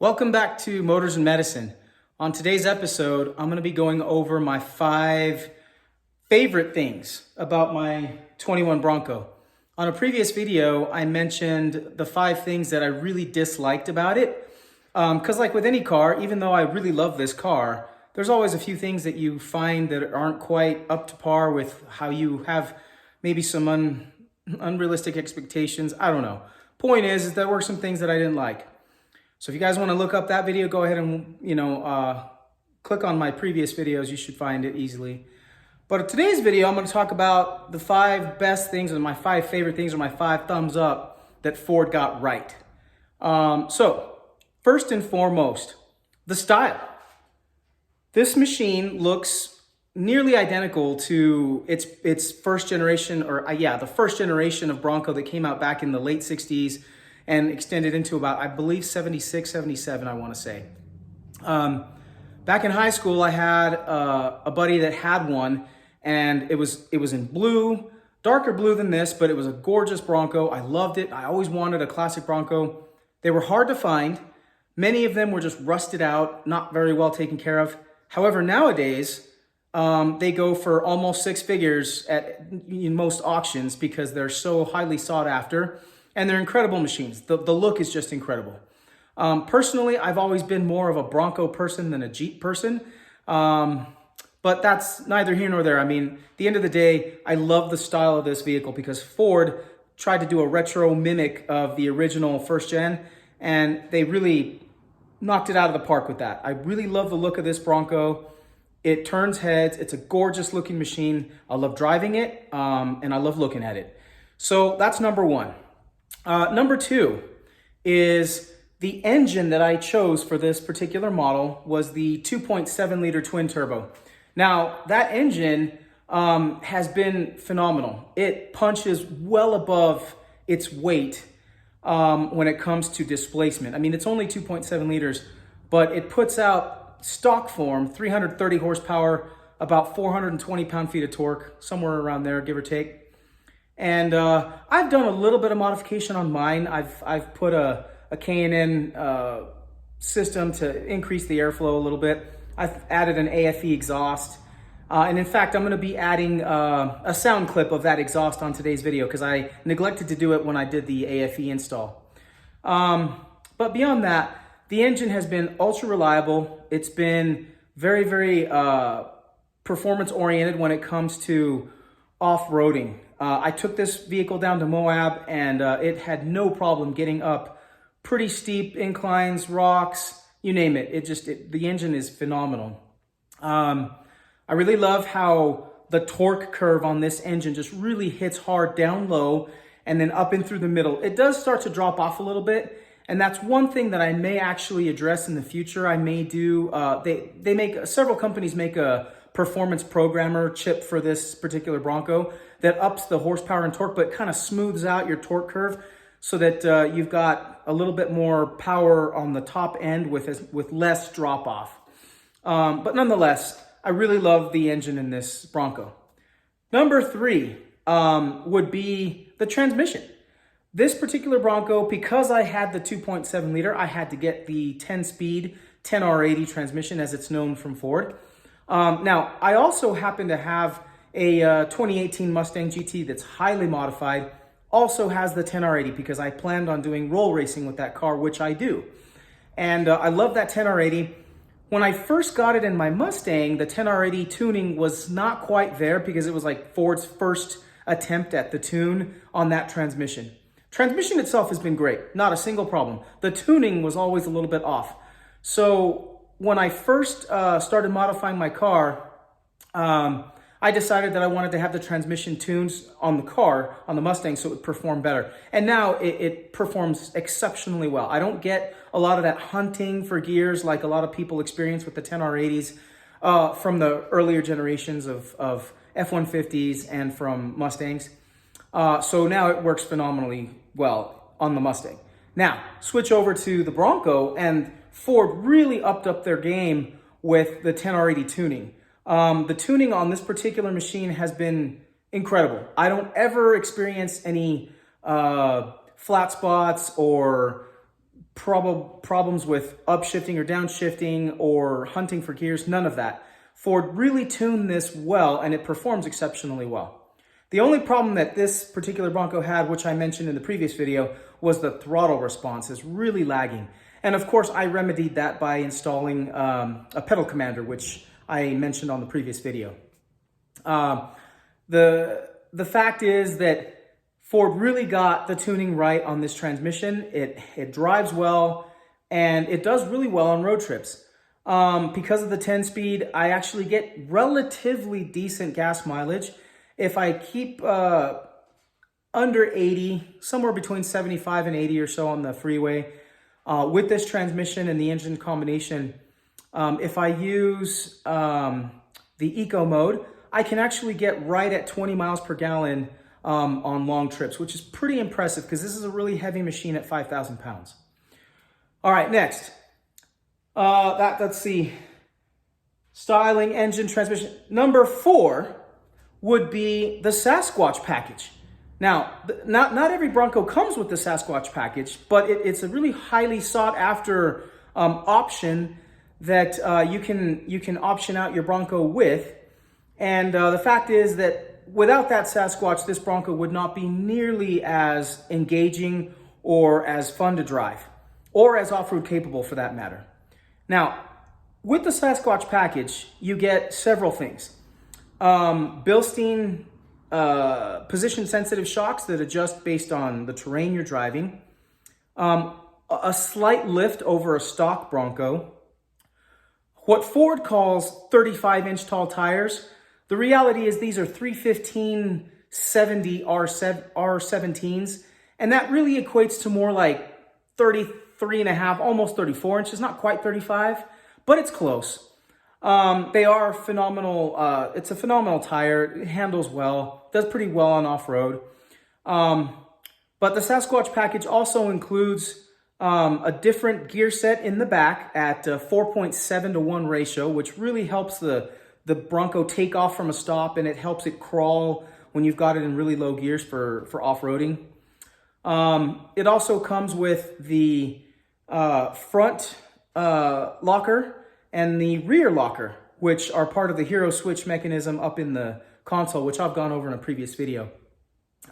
Welcome back to Motors and Medicine. On today's episode, I'm going to be going over my 5 favorite things about my 21 Bronco. On a previous video, I mentioned the 5 things that I really disliked about it. Because like with any car, even though I really love this car, there's always a few things that you find that aren't quite up to par with how you have maybe some unrealistic expectations. I don't know. Point is there were some things that I didn't like. So if you guys want to look up that video, go ahead and, click on my previous videos. You should find it easily. But in today's video, I'm going to talk about the 5 best things, or my 5 favorite things, or my 5 thumbs up that Ford got right. So first and foremost, the style. This machine looks nearly identical to its first generation, the first generation of Bronco that came out back in the late 60s. And extended into about, I believe, 76, 77, I want to say. Back in high school, I had a buddy that had one, and it was in blue, darker blue than this, but it was a gorgeous Bronco. I loved it. I always wanted a classic Bronco. They were hard to find. Many of them were just rusted out, not very well taken care of. However, nowadays, they go for almost 6 figures in most auctions because they're so highly sought after. And they're incredible machines. The look is just incredible. Personally, I've always been more of a Bronco person than a Jeep person. But that's neither here nor there. I mean, at the end of the day, I love the style of this vehicle because Ford tried to do a retro mimic of the original first gen, and they really knocked it out of the park with that. I really love the look of this Bronco. It turns heads. It's a gorgeous looking machine. I love driving it, and I love looking at it. So that's number 1. Number 2 is the engine that I chose for this particular model was the 2.7 liter twin turbo. Now that engine has been phenomenal. It punches well above its weight when it comes to displacement. I mean, it's only 2.7 liters, but it puts out stock form 330 horsepower, about 420 pound-feet of torque, somewhere around there, give or take. And I've done a little bit of modification on mine. I've put a K&N system to increase the airflow a little bit. I've added an AFE exhaust. And in fact, I'm going to be adding a sound clip of that exhaust on today's video because I neglected to do it when I did the AFE install. But beyond that, the engine has been ultra reliable. It's been very, very performance oriented when it comes to off-roading. I took this vehicle down to Moab, and it had no problem getting up pretty steep inclines, rocks, you name it. The engine is phenomenal. I really love how the torque curve on this engine just really hits hard down low and then up and through the middle. It does start to drop off a little bit, and that's one thing that I may actually address in the future. I may do, several companies make a performance programmer chip for this particular Bronco that ups the horsepower and torque, but kind of smooths out your torque curve so that you've got a little bit more power on the top end with less drop off. But nonetheless, I really love the engine in this Bronco. Number 3 would be the transmission. This particular Bronco, because I had the 2.7 liter, I had to get the 10-speed 10R80 transmission as it's known from Ford. Now, I also happen to have a 2018 Mustang GT that's highly modified, also has the 10R80 because I planned on doing roll racing with that car, which I do. And I love that 10R80. When I first got it in my Mustang, the 10R80 tuning was not quite there because it was like Ford's first attempt at the tune on that transmission. Transmission itself has been great, not a single problem. The tuning was always a little bit off. So when I first started modifying my car, I decided that I wanted to have the transmission tunes on the car, on the Mustang, so it would perform better. And now it performs exceptionally well. I don't get a lot of that hunting for gears like a lot of people experience with the 10R80s from the earlier generations of F-150s and from Mustangs. So now it works phenomenally well on the Mustang. Now, switch over to the Bronco, and Ford really upped up their game with the 10R80 tuning. The tuning on this particular machine has been incredible. I don't ever experience any flat spots or problems with upshifting or downshifting or hunting for gears, none of that. Ford really tuned this well, and it performs exceptionally well. The only problem that this particular Bronco had, which I mentioned in the previous video, was the throttle response is really lagging. And of course, I remedied that by installing a pedal commander, which I mentioned on the previous video. The fact is that Ford really got the tuning right on this transmission. It drives well, and it does really well on road trips. Because of the 10-speed, I actually get relatively decent gas mileage. If I keep under 80, somewhere between 75 and 80 or so on the freeway, with this transmission and the engine combination, if I use the eco mode, I can actually get right at 20 miles per gallon on long trips, which is pretty impressive because this is a really heavy machine at 5,000 pounds. All right, next. Let's see. Styling, engine, transmission. Number 4 would be the Sasquatch package. Now, not every Bronco comes with the Sasquatch package, but it's a really highly sought after option that you can option out your Bronco with. And the fact is that without that Sasquatch, this Bronco would not be nearly as engaging or as fun to drive, or as off-road capable for that matter. Now, with the Sasquatch package, you get several things. Bilstein position-sensitive shocks that adjust based on the terrain you're driving. A slight lift over a stock Bronco. What Ford calls 35-inch tall tires. The reality is these are 315/70 R17s, and that really equates to more like 33 and a half, almost 34 inches, not quite 35, but it's close. They are phenomenal. It's a phenomenal tire. It handles well, does pretty well on off-road. But the Sasquatch package also includes a different gear set in the back at 4.7 to 1 ratio, which really helps the Bronco take off from a stop, and it helps it crawl when you've got it in really low gears for off-roading. It also comes with the front locker and the rear locker, which are part of the hero switch mechanism up in the console, which I've gone over in a previous video.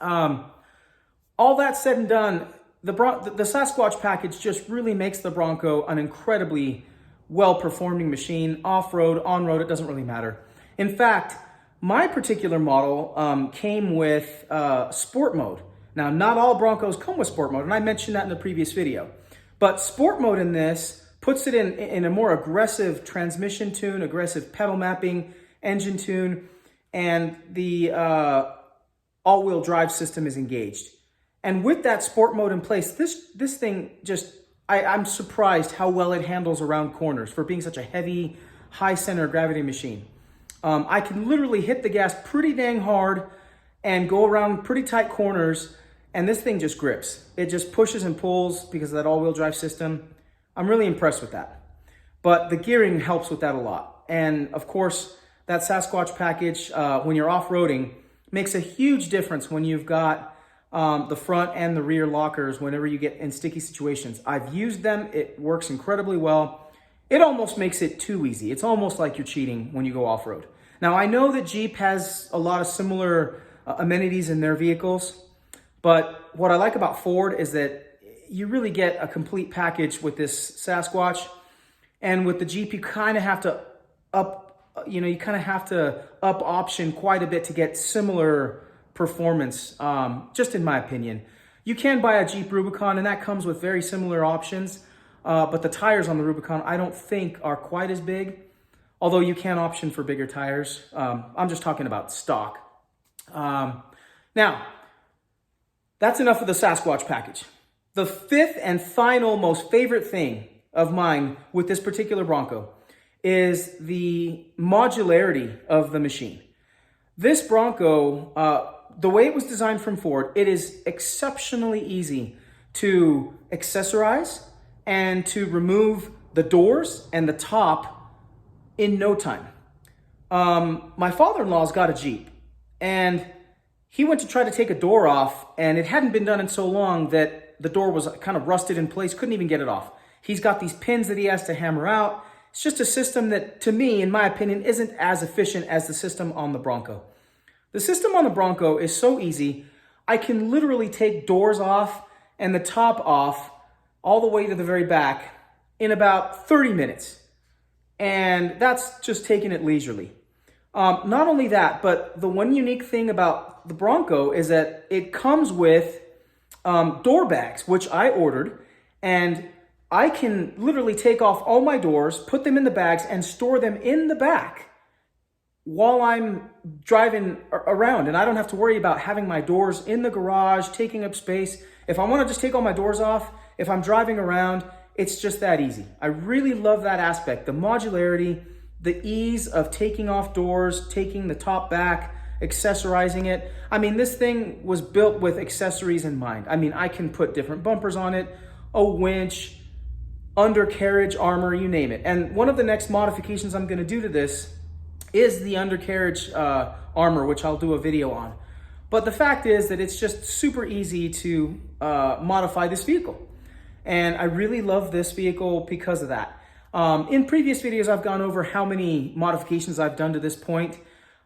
All that said and done, the Sasquatch package just really makes the Bronco an incredibly well-performing machine. Off-road, on-road, it doesn't really matter. In fact, my particular model came with sport mode. Now, not all Broncos come with sport mode, and I mentioned that in the previous video. But sport mode in this puts it in a more aggressive transmission tune, aggressive pedal mapping, engine tune, and the all-wheel drive system is engaged. And with that sport mode in place, this thing just, I'm surprised how well it handles around corners for being such a heavy, high center of gravity machine. I can literally hit the gas pretty dang hard and go around pretty tight corners, and this thing just grips. It just pushes and pulls because of that all-wheel drive system. I'm really impressed with that. But the gearing helps with that a lot. And of course, that Sasquatch package, when you're off-roading, makes a huge difference when you've got the front and the rear lockers whenever you get in sticky situations. I've used them. It works incredibly well. It almost makes it too easy. It's almost like you're cheating when you go off-road. Now, I know that Jeep has a lot of similar amenities in their vehicles, but what I like about Ford is that you really get a complete package with this Sasquatch. And with the Jeep, you kind of have to up option quite a bit to get similar performance, just in my opinion. You can buy a Jeep Rubicon, and that comes with very similar options, but the tires on the Rubicon I don't think are quite as big, although you can option for bigger tires. I'm just talking about stock. Now, that's enough of the Sasquatch package. The fifth and final most favorite thing of mine with this particular Bronco is the modularity of the machine. This Bronco, the way it was designed from Ford, it is exceptionally easy to accessorize and to remove the doors and the top in no time. My father-in-law's got a Jeep, and he went to try to take a door off, and it hadn't been done in so long that the door was kind of rusted in place, couldn't even get it off. He's got these pins that he has to hammer out. It's just a system that, to me, in my opinion, isn't as efficient as the system on the Bronco. The system on the Bronco is so easy. I can literally take doors off and the top off all the way to the very back in about 30 minutes. And that's just taking it leisurely. Not only that, but the one unique thing about the Bronco is that it comes with door bags, which I ordered, and I can literally take off all my doors, put them in the bags, and store them in the back while I'm driving around. And I don't have to worry about having my doors in the garage, taking up space. If I want to just take all my doors off, if I'm driving around, it's just that easy. I really love that aspect, the modularity, the ease of taking off doors, taking the top back, accessorizing it. I mean, this thing was built with accessories in mind. I mean, I can put different bumpers on it, a winch, undercarriage armor, you name it. And one of the next modifications I'm going to do to this is the undercarriage armor, which I'll do a video on. But the fact is that it's just super easy to modify this vehicle. And I really love this vehicle because of that. In previous videos, I've gone over how many modifications I've done to this point.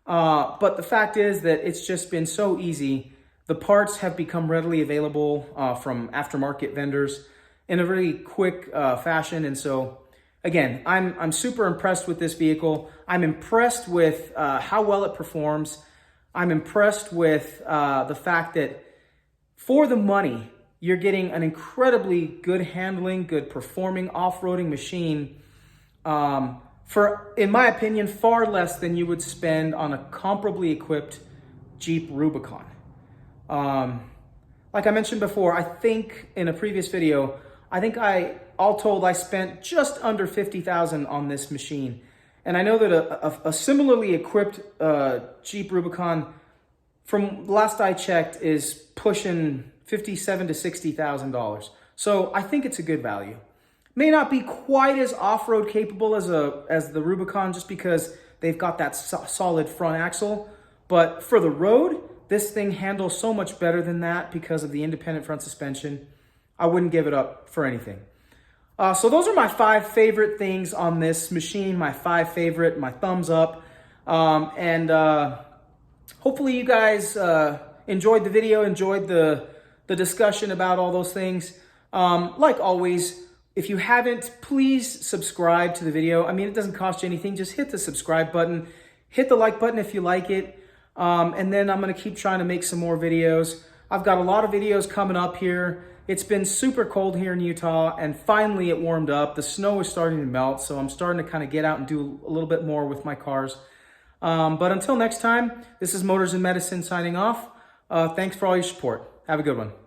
But the fact is that it's just been so easy. The parts have become readily available from aftermarket vendors in a really quick fashion. And so, again, I'm super impressed with this vehicle. I'm impressed with how well it performs. I'm impressed with the fact that for the money, you're getting an incredibly good handling, good performing off-roading machine for, in my opinion, far less than you would spend on a comparably equipped Jeep Rubicon. Like I mentioned before, I think in a previous video, I think all told, I spent just under $50,000 on this machine. And I know that a similarly equipped Jeep Rubicon, from last I checked, is pushing $57,000 to $60,000. So I think it's a good value. May not be quite as off-road capable as the Rubicon, just because they've got that solid front axle. But for the road, this thing handles so much better than that because of the independent front suspension. I wouldn't give it up for anything. So those are my 5 favorite things on this machine, my thumbs up. Hopefully you guys enjoyed the video, enjoyed the discussion about all those things. Like always, if you haven't, please subscribe to the video. I mean, it doesn't cost you anything. Just hit the subscribe button, hit the like button if you like it. And then I'm going to keep trying to make some more videos. I've got a lot of videos coming up here. It's been super cold here in Utah, and finally it warmed up. The snow is starting to melt, so I'm starting to kind of get out and do a little bit more with my cars. But until next time, this is Motors and Medicine signing off. Thanks for all your support. Have a good one.